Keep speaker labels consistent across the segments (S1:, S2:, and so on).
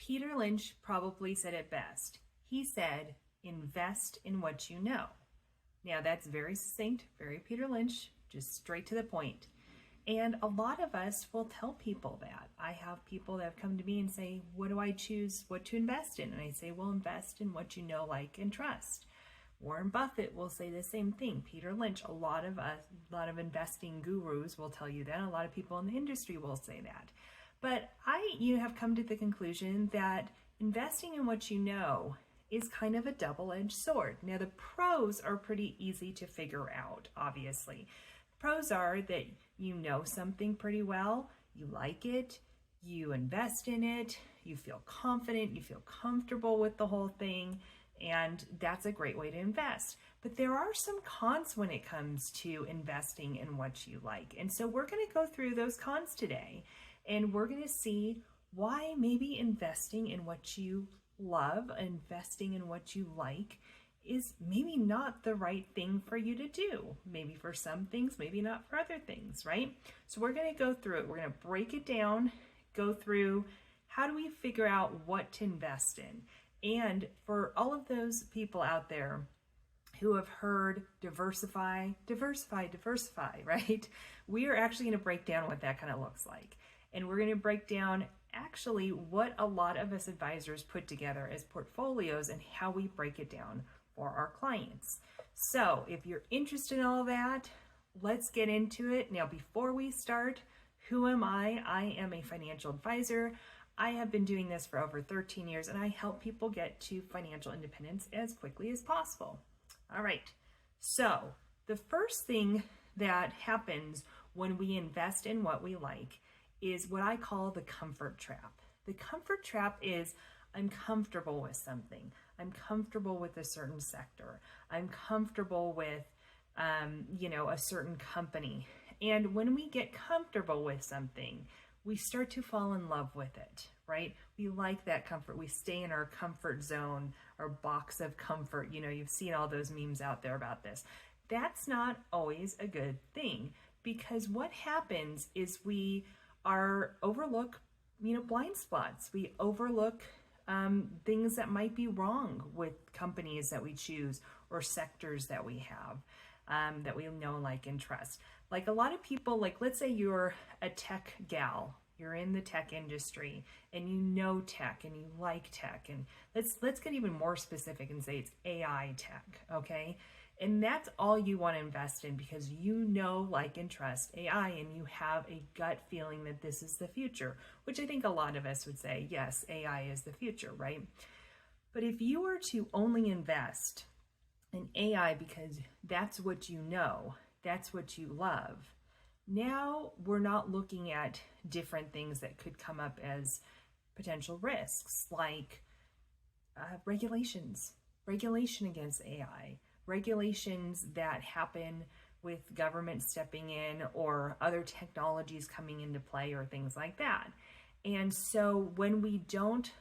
S1: Peter Lynch probably said it best. He said, invest in what you know. Now that's very succinct, very Peter Lynch, just straight to the point. And a lot of us will tell people that. I have people that have come to me and say, what do I choose what to invest in? And I say, well, invest in what you know, like, and trust. Warren Buffett will say the same thing. Peter Lynch, a lot of investing gurus will tell you that. A lot of people in the industry will say that. But I have come to the conclusion that investing in what you know is kind of a double-edged sword. Now, the pros are pretty easy to figure out, obviously. Pros are that you know something pretty well, you like it, you invest in it, you feel confident, you feel comfortable with the whole thing, and that's a great way to invest. But there are some cons when it comes to investing in what you like. And so we're going to go through those cons today, and we're going to see why maybe investing in what you love, investing in what you like, is maybe not the right thing for you to do. Maybe for some things, maybe not for other things, right? So we're going to go through it. We're going to break it down, go through how do we figure out what to invest in. And for all of those people out there who have heard diversify, right? We are actually going to break down what that kind of looks like. And we're going to break down actually what a lot of us advisors put together as portfolios and how we break it down for our clients. So if you're interested in all that, let's get into it. Now, before we start, who am I? I am a financial advisor. I have been doing this for over 13 years, and I help people get to financial independence as quickly as possible. All right, so the first thing that happens when we invest in what we like is what I call the comfort trap. The comfort trap is I'm comfortable with something. I'm comfortable with a certain sector. I'm comfortable with, a certain company. And when we get comfortable with something, we start to fall in love with it, right? We like that comfort. We stay in our comfort zone, our box of comfort. You've seen all those memes out there about this. That's not always a good thing, because what happens is we overlook, blind spots. We overlook things that might be wrong with companies that we choose or sectors that we have, that we know, like, and trust. Like a lot of people, like, let's say you're a tech gal, you're in the tech industry and you know tech and you like tech, and let's get even more specific and say it's AI tech, okay? And that's all you want to invest in because you know, like, and trust AI, and you have a gut feeling that this is the future, which I think a lot of us would say, yes, AI is the future, right? But if you were to only invest in AI because that's what you know, that's what you love, now we're not looking at different things that could come up as potential risks, like regulation against AI, regulations that happen with government stepping in or other technologies coming into play or things like that. And so when we don't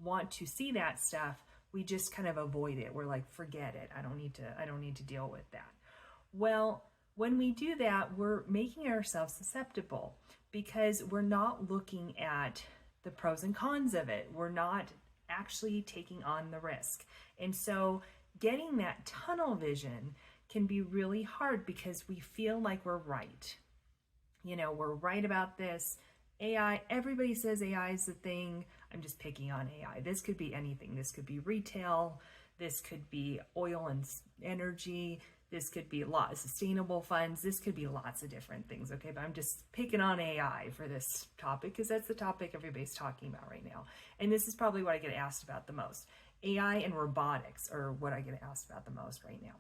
S1: want to see that stuff, we just kind of avoid it. We're like, forget it. I don't need to deal with that. Well, when we do that, we're making ourselves susceptible because we're not looking at the pros and cons of it. We're not actually taking on the risk. And so getting that tunnel vision can be really hard because we feel like we're right. We're right about this. AI, everybody says AI is the thing. I'm just picking on AI. This could be anything. This could be retail. This could be oil and energy. This could be sustainable funds. This could be lots of different things, okay? But I'm just picking on AI for this topic because that's the topic everybody's talking about right now. And this is probably what I get asked about the most. AI and robotics are what I get asked about the most right now.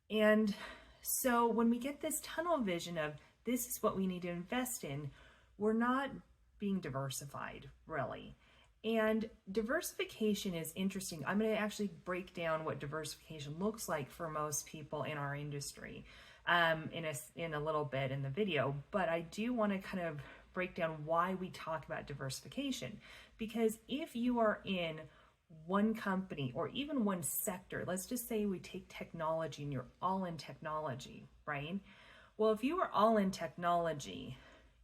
S1: And so when we get this tunnel vision of this is what we need to invest in, we're not being diversified, really. And diversification is interesting. I'm going to actually break down what diversification looks like for most people in our industry in a little bit in the video. But I do want to kind of break down why we talk about diversification. Because if you are in one company or even one sector, let's just say we take technology and you're all in technology, right? Well, if you are all in technology,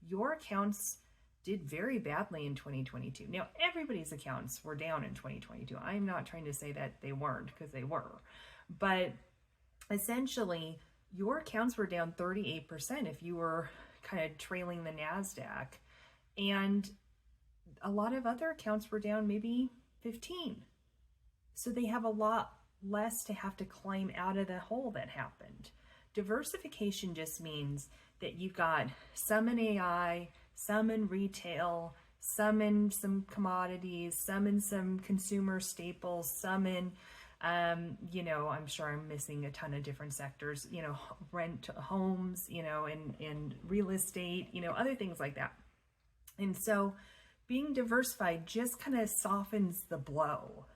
S1: your accounts did very badly in 2022. Now, everybody's accounts were down in 2022. I'm not trying to say that they weren't, because they were. But essentially, your accounts were down 38% if you were kind of trailing the NASDAQ. And a lot of other accounts were down maybe 15. So they have a lot less to have to climb out of the hole that happened. Diversification just means that you've got some in AI, some in retail, some in some commodities, some in some consumer staples, some in, I'm sure I'm missing a ton of different sectors, rent homes, and real estate, other things like that. And so being diversified just kind of softens the blow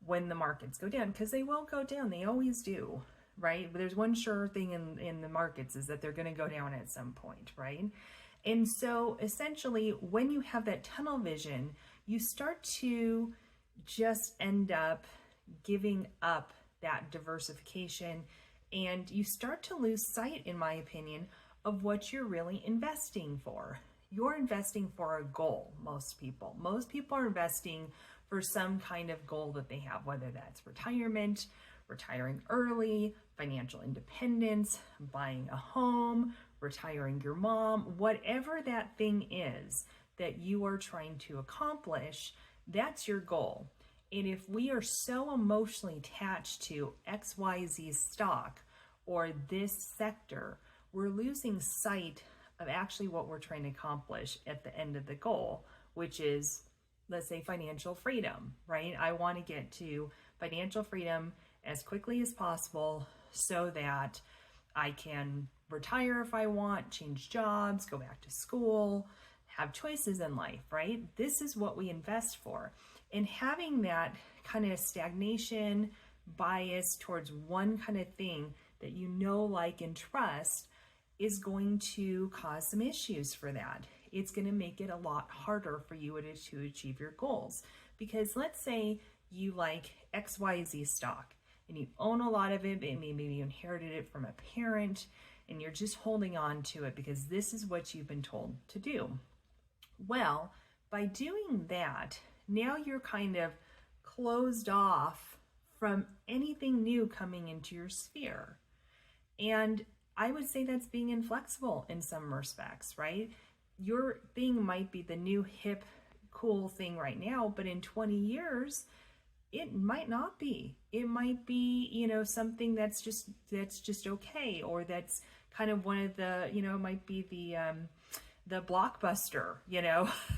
S1: when the markets go down, because they will go down. They always do, right? But there's one sure thing in the markets is that they're going to go down at some point, right? And so essentially, when you have that tunnel vision, you start to just end up giving up that diversification, and you start to lose sight, in my opinion, of what you're really investing for. You're investing for a goal, most people. Most people are investing for some kind of goal that they have, whether that's retirement, retiring early, financial independence, buying a home, retiring your mom, whatever that thing is that you are trying to accomplish, that's your goal. And if we are so emotionally attached to XYZ stock or this sector, we're losing sight of actually what we're trying to accomplish at the end of the goal, which is, let's say, financial freedom, right? I want to get to financial freedom as quickly as possible so that I can retire if I want, change jobs, go back to school, have choices in life, right? This is what we invest for. And having that kind of stagnation bias towards one kind of thing that like, and trust is going to cause some issues for that. It's going to make it a lot harder for you to achieve your goals. Because let's say you like XYZ stock and you own a lot of it, maybe you inherited it from a parent and you're just holding on to it because this is what you've been told to do. Well, by doing that, now you're kind of closed off from anything new coming into your sphere. And I would say that's being inflexible in some respects, right? Your thing might be the new hip, cool thing right now, but in 20 years, it might not be. It might be, something that's just okay, or that's kind of one of the, it might be the Blockbuster,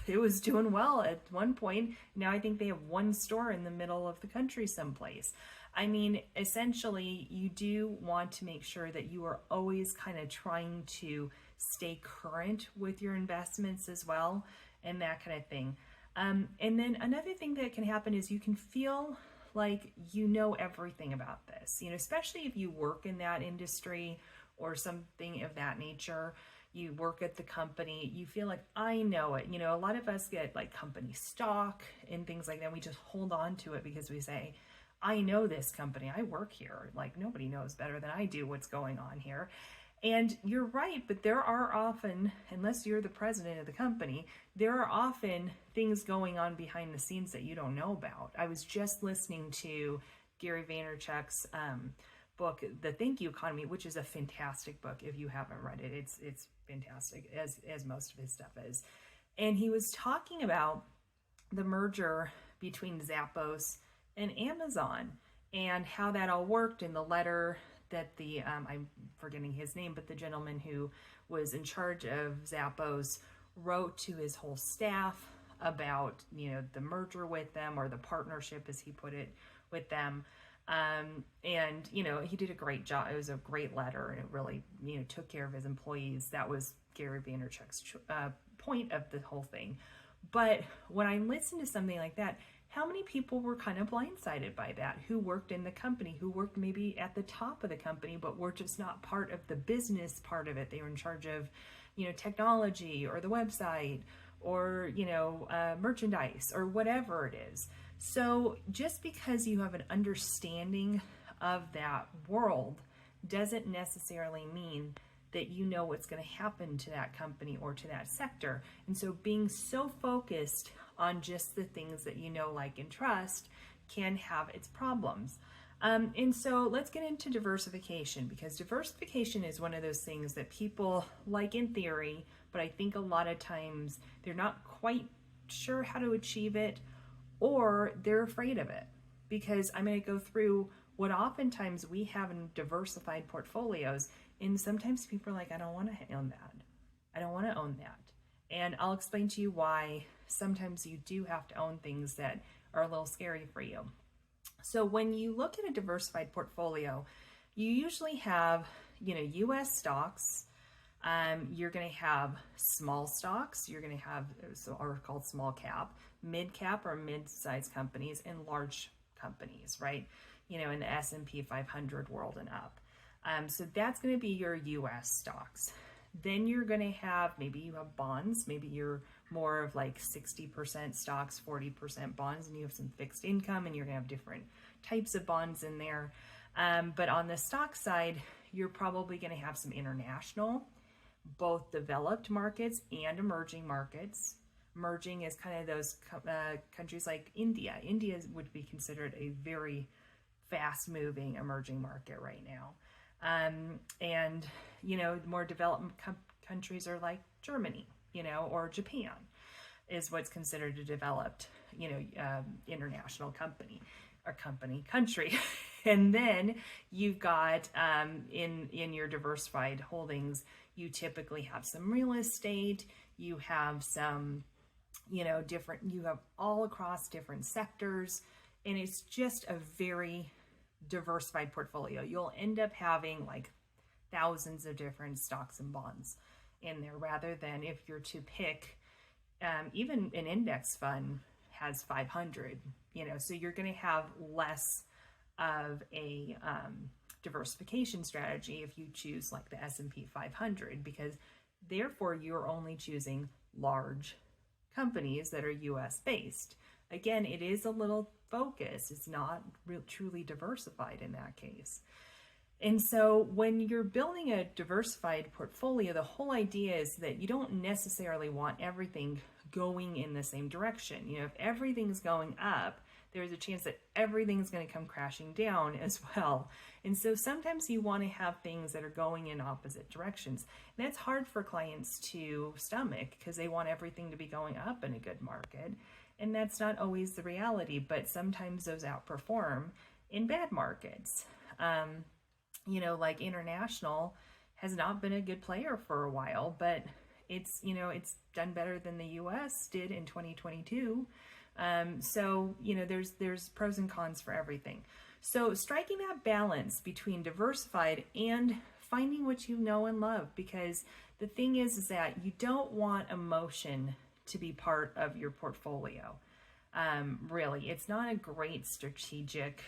S1: it was doing well at one point. Now I think they have one store in the middle of the country someplace. I mean, essentially, you do want to make sure that you are always kind of trying to stay current with your investments as well, and that kind of thing. And then another thing that can happen is you can feel like you know everything about this, especially if you work in that industry or something of that nature. You work at the company, you feel like, I know it. A lot of us get like company stock and things like that. We just hold on to it because we say, I know this company, I work here. Like, nobody knows better than I do what's going on here. And you're right, but there are often, unless you're the president of the company, there are often things going on behind the scenes that you don't know about. I was just listening to Gary Vaynerchuk's book, The Thank You Economy, which is a fantastic book. If you haven't read it, it's fantastic, as most of his stuff is. And he was talking about the merger between Zappos and Amazon and how that all worked in the letter that the, I'm forgetting his name, but the gentleman who was in charge of Zappos wrote to his whole staff about, the merger with them, or the partnership, as he put it, with them. And, he did a great job. It was a great letter, and it really, took care of his employees. That was Gary Vaynerchuk's point of the whole thing. But when I listen to something like that, how many people were kind of blindsided by that, who worked in the company, who worked maybe at the top of the company, but were just not part of the business part of it? They were in charge of, technology, or the website, or, merchandise, or whatever it is. So just because you have an understanding of that world doesn't necessarily mean that you know what's going to happen to that company or to that sector. And so being so focused on just the things that you know, like, and trust can have its problems. And so let's get into diversification, because diversification is one of those things that people like in theory, but I think a lot of times they're not quite sure how to achieve it, or they're afraid of it. Because I'm going to go through what oftentimes we have in diversified portfolios, and sometimes people are like, I don't want to own that. I don't want to own that. And I'll explain to you why sometimes you do have to own things that are a little scary for you. So when you look at a diversified portfolio, you usually have, U.S. stocks. You're going to have small stocks. You're going to have, are called small cap, mid cap or mid-sized companies, and large companies, right? In the S&P 500 world and up. So that's going to be your U.S. stocks. Then you're going to have, maybe you have bonds. Maybe you're more of like 60% stocks, 40% bonds, and you have some fixed income, and you're going to have different types of bonds in there. But on the stock side, you're probably going to have some international, both developed markets and emerging markets. Emerging is kind of those countries like India. India would be considered a very fast-moving emerging market right now. And, more developed countries are like Germany, or Japan is what's considered a developed, international country. And then you've got, in your diversified holdings, you typically have some real estate, you have some, you have all across different sectors, and it's just a very diversified portfolio. You'll end up having like thousands of different stocks and bonds in there, rather than if you're to pick, even an index fund has 500, so you're going to have less of a diversification strategy if you choose like the S&P 500, because therefore you're only choosing large companies that are US based. Again, it is a little focus. It's not truly diversified in that case. And so when you're building a diversified portfolio, the whole idea is that you don't necessarily want everything going in the same direction. If everything's going up, there's a chance that everything's going to come crashing down as well. And so sometimes you want to have things that are going in opposite directions. And that's hard for clients to stomach, because they want everything to be going up in a good market. And that's not always the reality, but sometimes those outperform in bad markets. Like international has not been a good player for a while, but it's done better than the US did in 2022. So there's pros and cons for everything. So striking that balance between diversified and finding what you know and love, because the thing is that you don't want emotion to be part of your portfolio. Really, it's not a great strategic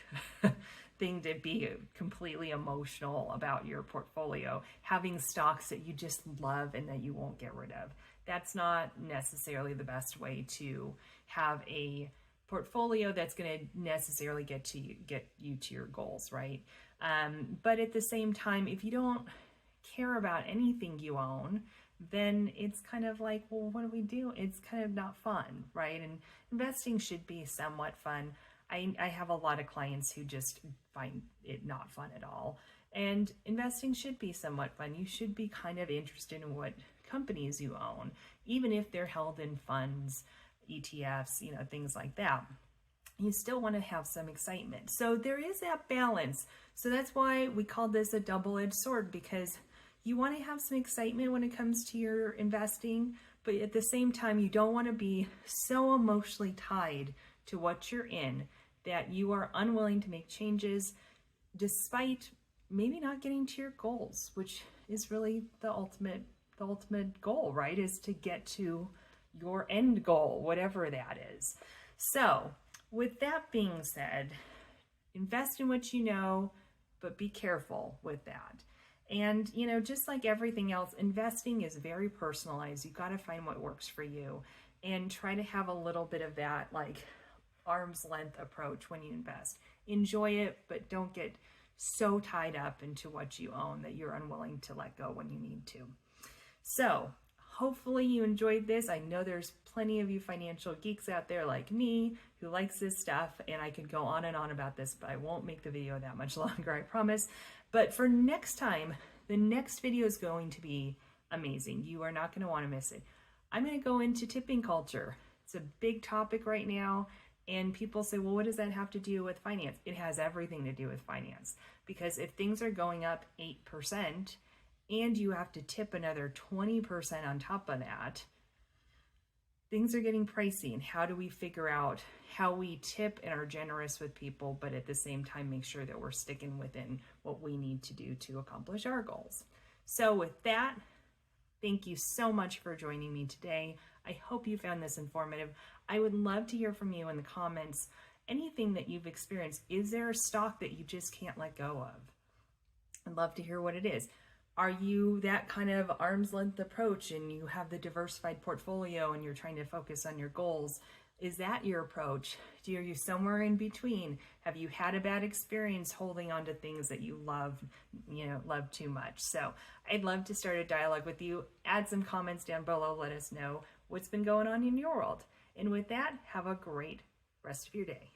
S1: thing to be completely emotional about your portfolio, having stocks that you just love and that you won't get rid of. That's not necessarily the best way to have a portfolio that's going to necessarily get you to your goals, right? But at the same time, if you don't care about anything you own, then it's kind of like, well, what do we do? It's kind of not fun, right? And investing should be somewhat fun. I have a lot of clients who just find it not fun at all. And investing should be somewhat fun. You should be kind of interested in what companies you own, even if they're held in funds, ETFs, things like that. You still want to have some excitement. So there is that balance. So that's why we call this a double-edged sword, because you want to have some excitement when it comes to your investing, but at the same time, you don't want to be so emotionally tied to what you're in that you are unwilling to make changes despite maybe not getting to your goals, which is really the ultimate goal, right? Is to get to your end goal, whatever that is. So with that being said, invest in what you know, but be careful with that. And, just like everything else, investing is very personalized. You've got to find what works for you and try to have a little bit of that like arm's length approach when you invest. Enjoy it, but don't get so tied up into what you own that you're unwilling to let go when you need to. So hopefully you enjoyed this. I know there's plenty of you financial geeks out there like me who likes this stuff, and I could go on and on about this, but I won't make the video that much longer, I promise. But for next time, the next video is going to be amazing. You are not going to want to miss it. I'm going to go into tipping culture. It's a big topic right now, and people say, well, what does that have to do with finance? It has everything to do with finance, because if things are going up 8% and you have to tip another 20% on top of that, things are getting pricey. And how do we figure out how we tip and are generous with people, but at the same time make sure that we're sticking within what we need to do to accomplish our goals? So with that, thank you so much for joining me today. I hope you found this informative. I would love to hear from you in the comments. Anything that you've experienced. Is there a stock that you just can't let go of? I'd love to hear what it is. Are you that kind of arm's length approach and you have the diversified portfolio and you're trying to focus on your goals? Is that your approach? Are you somewhere in between? Have you had a bad experience holding on to things that you love too much? So I'd love to start a dialogue with you. Add some comments down below. Let us know what's been going on in your world. And with that, have a great rest of your day.